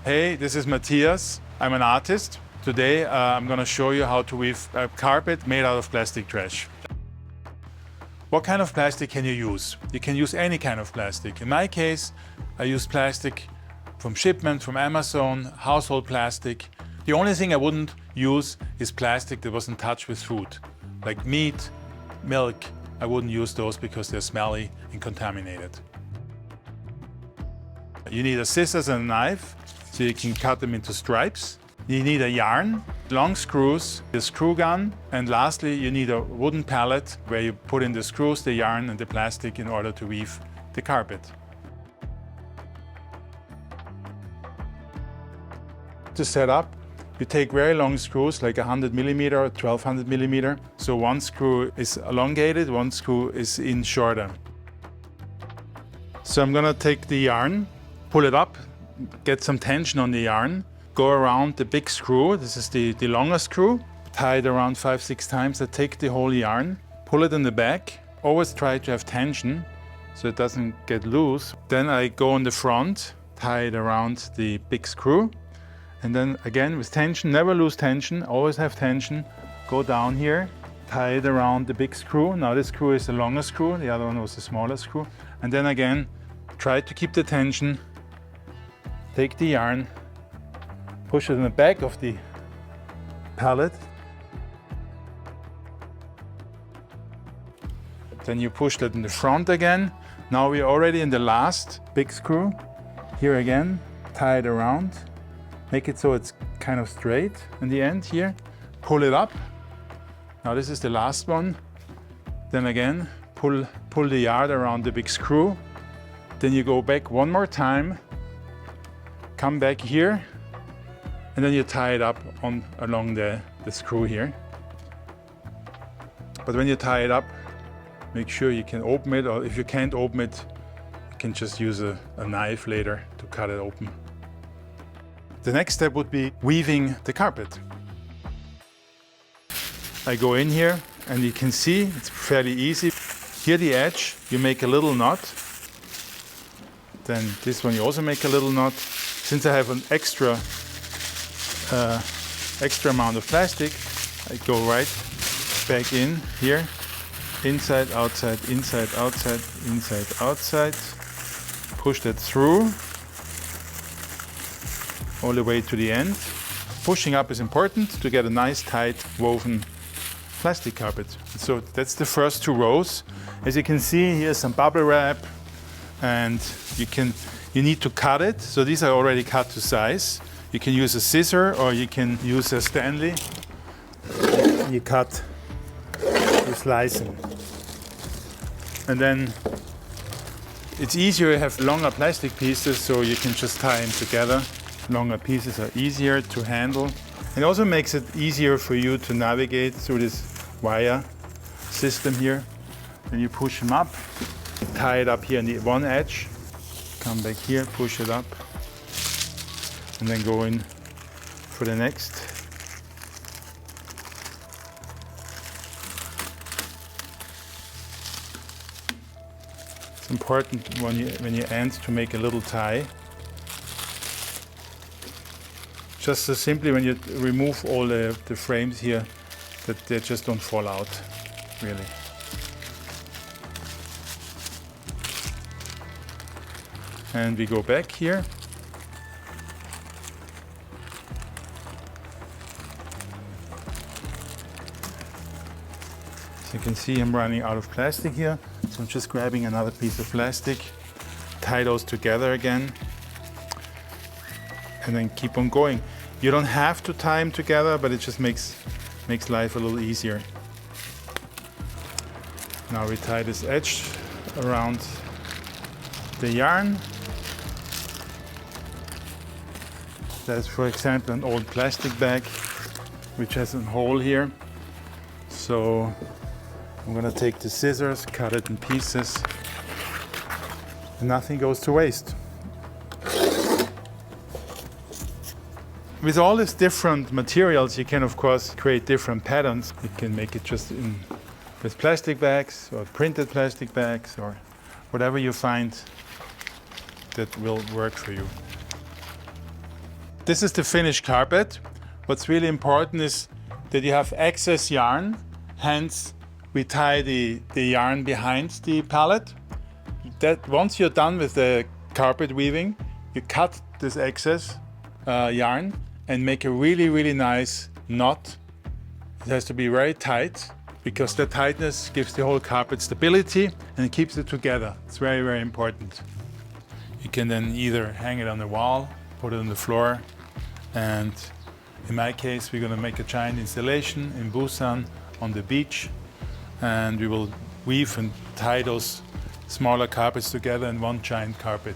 Hey, this is Matthias. I'm an artist. Today I'm going to show you how to weave a carpet made out of plastic trash. What kind of plastic can you use? You can use any kind of plastic. In my case, I use plastic from shipment, from Amazon, household plastic. The only thing I wouldn't use is plastic that wasn't touched with food, like meat, milk. I wouldn't use those because they're smelly and contaminated. You need a scissors and a knife, so you can cut them into stripes. You need a yarn, long screws, a screw gun, and lastly you need a wooden pallet where you put in the screws, the yarn and the plastic in order to weave the carpet. To set up, you take very long screws like 100 millimeter or 1200 millimeter. So one screw is elongated, one screw is in shorter. So I'm gonna take the yarn, pull it up, get some tension on the yarn, go around the big screw. This is the longer screw, tie it around 5-6 times. I take the whole yarn, pull it in the back. Always try to have tension so it doesn't get loose. Then I go on the front, tie it around the big screw. And then again with tension, never lose tension, always have tension. Go down here, tie it around the big screw. Now this screw is the longer screw, the other one was the smaller screw. And then again, try to keep the tension. Take the yarn, push it in the back of the pallet. Then you push that in the front again. Now we're already in the last big screw. Here again, tie it around. Make it so it's kind of straight in the end here. Pull it up. Now this is the last one. Then again, pull the yard around the big screw. Then you go back one more time. Come back here. And then you tie it up along the screw here. But when you tie it up, make sure you can open it, or if you can't open it, you can just use a knife later to cut it open. The next step would be weaving the carpet. I go in here and you can see it's fairly easy. Here the edge, you make a little knot. Then this one you also make a little knot. Since I have an extra amount of plastic, I go right back in here, inside, outside, inside, outside, inside, outside. Push that through all the way to the end. Pushing up is important to get a nice tight woven plastic carpet. So that's the first 2 rows. As you can see, here's some bubble wrap, and you need to cut it. So these are already cut to size. You can use a scissor or you can use a Stanley. You cut, you slice them. And then it's easier to have longer plastic pieces, so you can just tie them together. Longer pieces are easier to handle. It also makes it easier for you to navigate through this wire system here. Then you push them up, tie it up here on the one edge, come back here, push it up, and then go in for the next. It's important when you end to make a little tie. Just so simply when you remove all the frames here, that they just don't fall out, really. And we go back here. So you can see I'm running out of plastic here. So I'm just grabbing another piece of plastic, tie those together again, and then keep on going. You don't have to tie them together, but it just makes life a little easier. Now we tie this edge around the yarn. That's, for example, an old plastic bag which has a hole here. So I'm gonna take the scissors, cut it in pieces, and nothing goes to waste. With all these different materials, you can of course create different patterns. You can make it just with plastic bags or printed plastic bags or whatever you find that will work for you. This is the finished carpet. What's really important is that you have excess yarn, hence we tie the yarn behind the pallet. That once you're done with the carpet weaving, you cut this excess yarn and make a really nice knot. It has to be very tight because the tightness gives the whole carpet stability and keeps it together. It's very important. You can then either hang it on the wall, put it on the floor, and in my case we're going to make a giant installation in Busan on the beach, and we will weave and tie those smaller carpets together in one giant carpet.